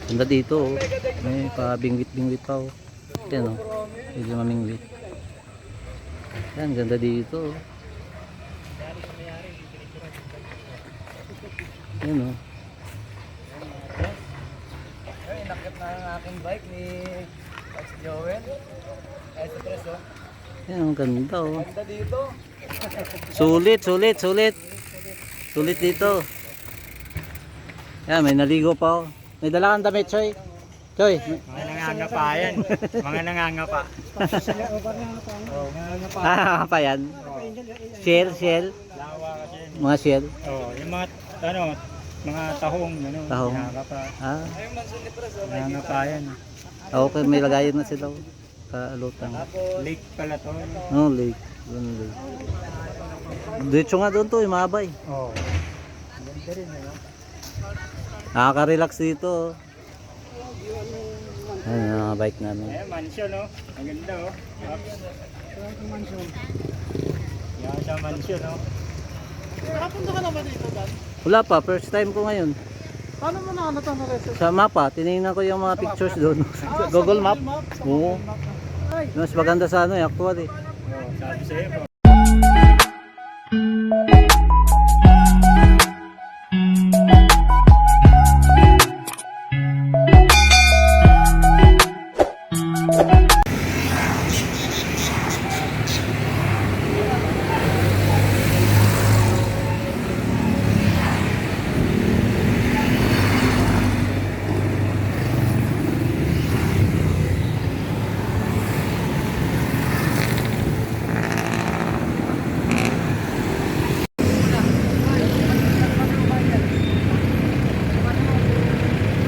Ganda dito, oh. May pa-bingwit-bingwit pa, oh. Yan, oh. Medyo mamingwit. Yan, ganda dito, oh. Yan, oh. Ay, nakit na ang aking bike ni Max Joel. Ay, sa tres, oh. Yan, ang ganda, oh. Ganda dito. Sulit, sulit, sulit. Sulit dito. Yan, may naligo pa, oh. May dala kang damit, Choy. Choy. Mga nangangapa yan. Mga nangangapa. Oh, nangangapa. Ah, pa yan. Shell, shell. Lawa kasi. Mga shell. Oh, yung mga, ano, mga tahong, ano, Tahong. nangangapa. Ah, Nangangapa yan. okay, may lagayan na sila, oh. Kaalutang. Lake pala to. Oh, lake. Doon, lake. Diretso nga doon to, mabay. Oh. Ganda rin, ano? Nakaka-relax dito, oh. Ayan, ang mga bike namin. Ayan, mansion, oh. Ang ganda, oh. Mansion. Yan sa mansion, oh. Nakapunta ka na ba dito, Dan? Wala pa, first time ko ngayon. Paano mo nakanatan na research? Sa mapa, tinignan ko yung mga pictures doon. Google Map. Oo. Ay, Mas maganda sa ano, actually. Oh, sabi sa'yo, oh.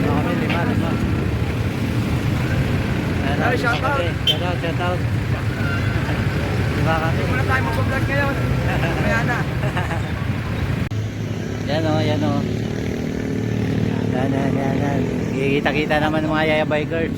Kami, lima. Ay, shout out. Shout out. Lima kami. Muna tayo mag-vlog ngayon. Kaya na. Yan o, yan o. Yan. Kikita-kita naman ng mga yaya bikers.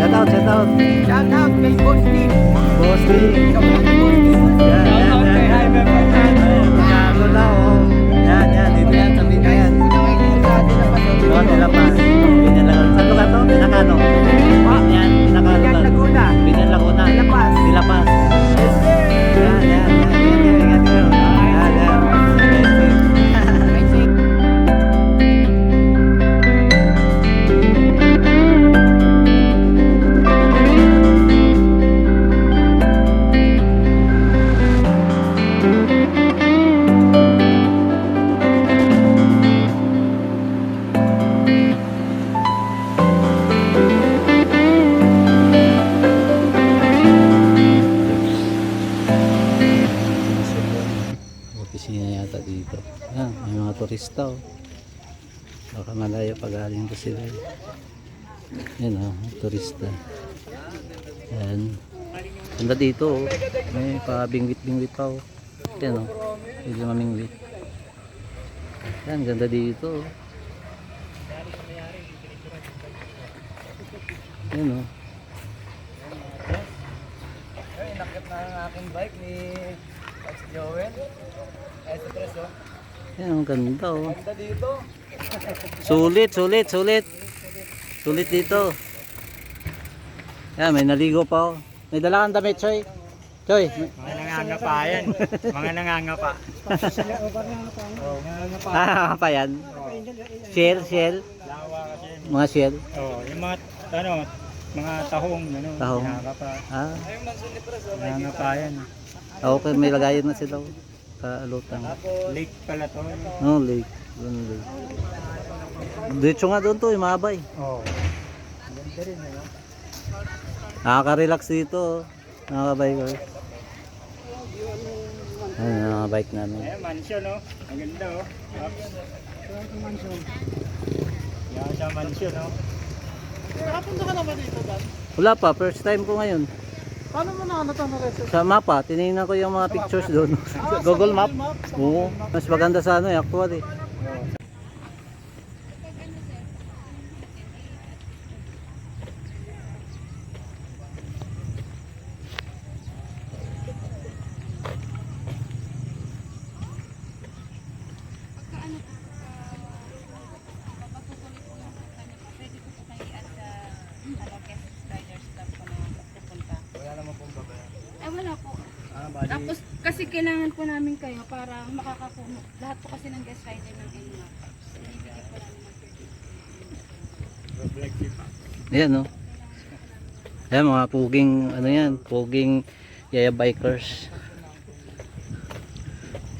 Shout out. Shout out kay Bosti. Bosti. Shout out kay Jaime Bernardo. Magkano na, oh. Yan. Dito yan, sa video yan. Oo, Tilapas. Binyan Laguna. Saan lugar to? Pinakano? Yan, Pinakano. Binyan Laguna. Binyan Laguna. Tilapas. Tilapas. Yan. Ingat kayo. Yan. Opisina yata dito. Yan, may mga turista, oh. Baka malayo pag galing ko sila. Yan, oh, turista. Yan. Ganda dito, oh. May pa-bingwit-bingwit pa, oh. Yan, oh. Medyo mamingwit. Yan, ganda dito. Yan o. Inakit na ang aking bike ni Max Joel. S3 oh. Yan, ang ganda o. Ganda dito. Sulit, sulit, sulit. Sulit dito. Yan, may naligo pa o. May dala kang damit, Choy. Choy. Mga nangangapa yan. Mga nangangapa. Oh, nangangapa. Ah, pa yan. Shell, shell. Lawa kasi. Mga shell. Oh, yung mga ano, mga tahong ano, Tahong. nangangapa. Ah, Nangangapa yan. okay, may lagayan na sila. Kaalutang. Lake pala to. Oh, lake. Doon lake. Diretso nga doon to, mabay. Oh. Ganda rin ano. Nakaka-relax dito. Nakaka-bikers. Ayan, nakaka-bike namin. Ayan, mansion oh. Ang ganda oh. Mansion. Yan siya mansion oh. Nakapunta ka na ba dito, Dan? Wala pa, first time ko ngayon. Paano mo nahanap ang reses? Sa mapa, tinignan ko yung mga pictures doon. Google Map. Oo, mas maganda sa ano eh, actually. Ay, wala po. Tapos, kasi kailangan po namin kayo para makakakuha. Lahat po kasi ng guest rider ng NMAX. Ibibigay po namin ng 30. Ayan no. Ayan mga puging, ano yan, puging yaya bikers.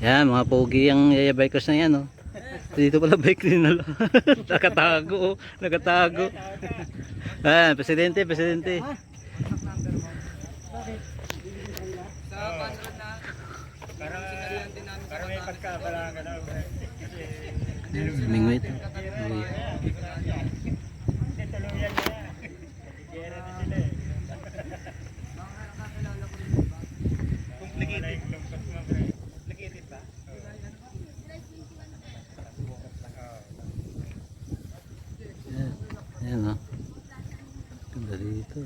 Ayan mga pugi ang yaya bikers na yan no. Dito pala bike din nila. Nakatago, nakatago. Ayan, presidente, presidente. Para may pagkabalaan ka na. Mingwit. Kasi tuluyan na. Gera na sila eh. Complicated. Complicated ba? Ayan, ayan no. Ganda dito.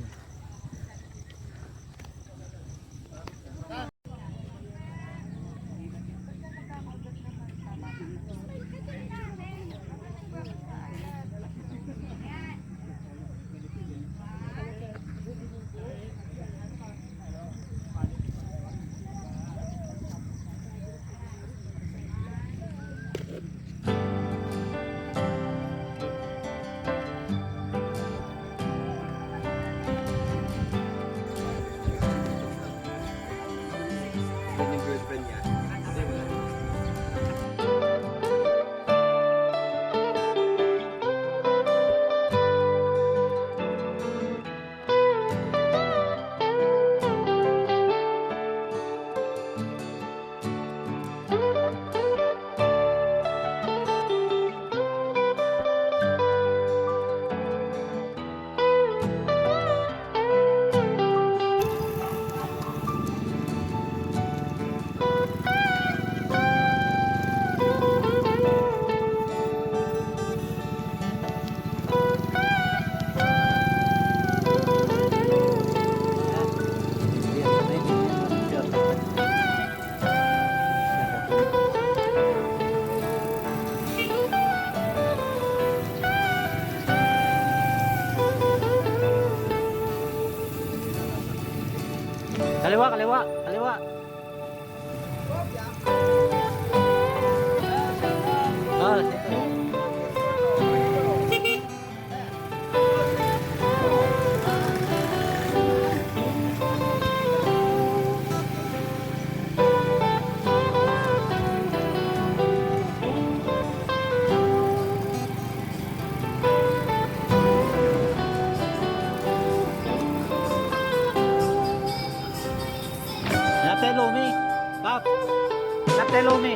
Kaliwa, kaliwa, kaliwa. Ah, dito. Natelo me. Pap. Natelo me.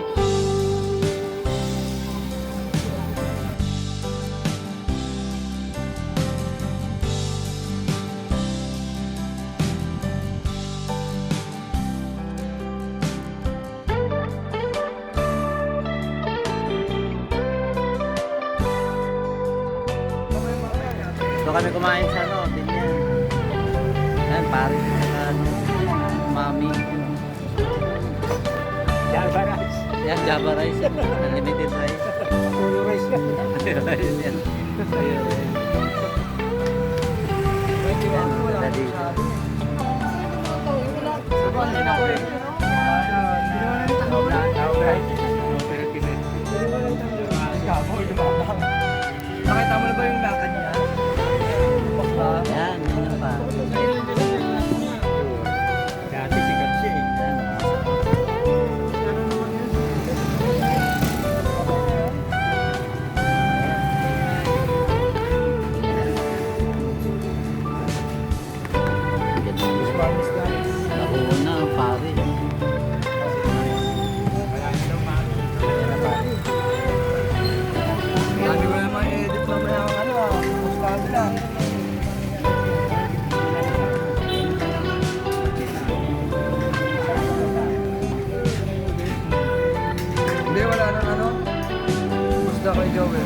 Doon kami kumain sa ano, Binyan. Yan, pare sa ano, mami. Java rice. Yan, Java rice. Unlimited rice. Puro rice ka. Ayun, yan. Ayun, ayun. Wala dito. Nakita mo na ba yung lakad niya? Yan, yan pa. Dati sikat siya eh. Yan, Spanish guys. Nauna ang pare. Wala na daw mami. Sabi ko naman edit mamaya ang ano ah. Postcard lang. Hindi, wala nang ano. Basta kay Joel.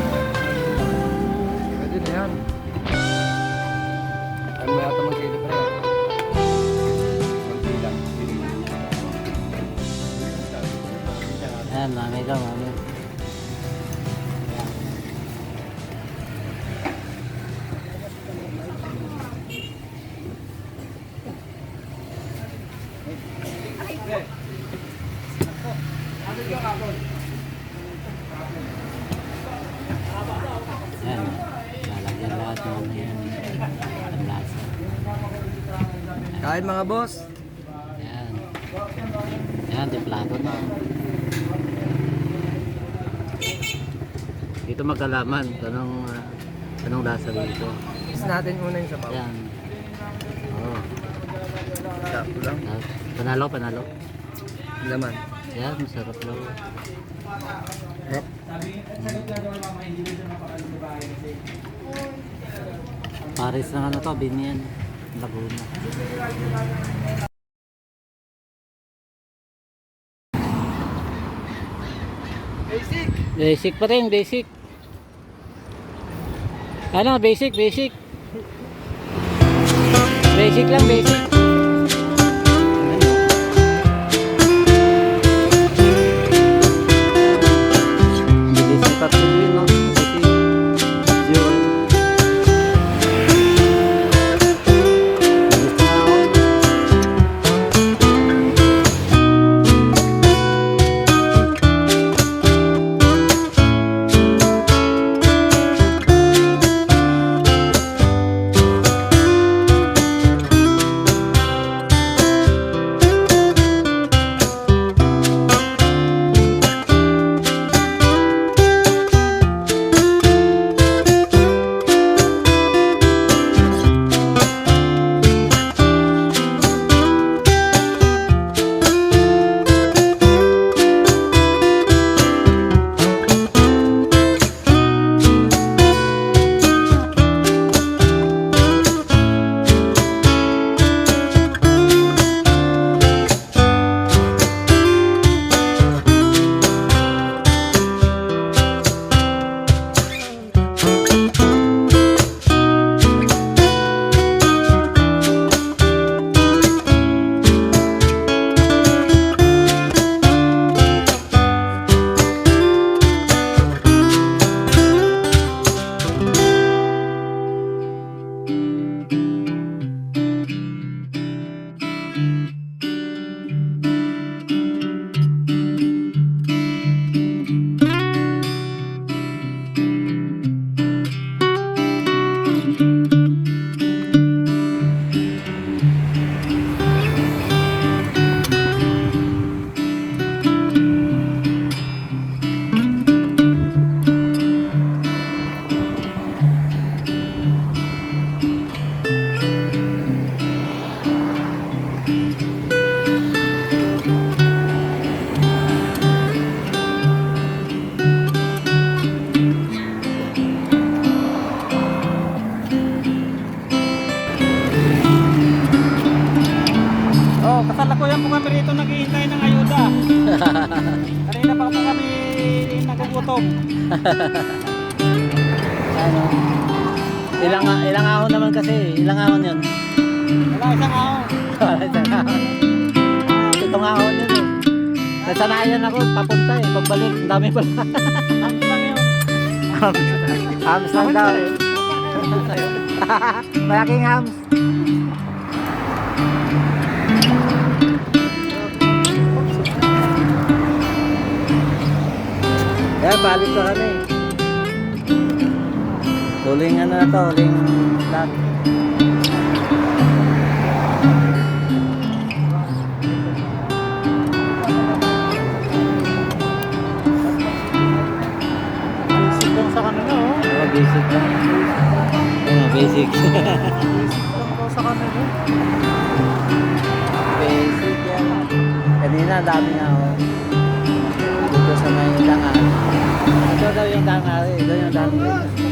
Pwede na yan. Ay mo yata mag-edit pa yan. Konti lang. Yan, mami ka, mami. Yan, lalagyan lahat ng ano yan. Panlasa. Kain mga boss. Yan. Yan, templado na. Dito magkalaman kung anong lasa dito. Is natin muna yung sabaw. Yan. Oo. Tapo lang. Panalo, panalo. Laman. Yan, masarap daw. Yep. Paris ng ano to, Binyan. Laguna. Basic. Basic pa rin, basic. Ano, basic, basic. Basic lang, basic. Bilis na patuloy, no? Kasi, yun. Bilis na ako. Kasalukuyan po kami rito naghihintay ng ayuda. Kanina pa po kami nagugutom. Ano? Ilang ahon naman kasi. Ilang ahon yun? Wala isang ahon. Wala isang ahon. Itong ahon yun eh. Nasanayan ako, papunta eh. Pagbalik, ang dami pala. Hams lang yun. Hams lang daw. Malaking hams. Kaya balik ko kami. Huling ano na to, huling vlog. Basic lang sa kanila oh. Oh, basic lang. Oh, basic. Basic lang daw sa kanila. Basic yan. Kanina, dami nga ako. Dito sa may dangar. Ito daw yung dangar eh. Ito yung dangar.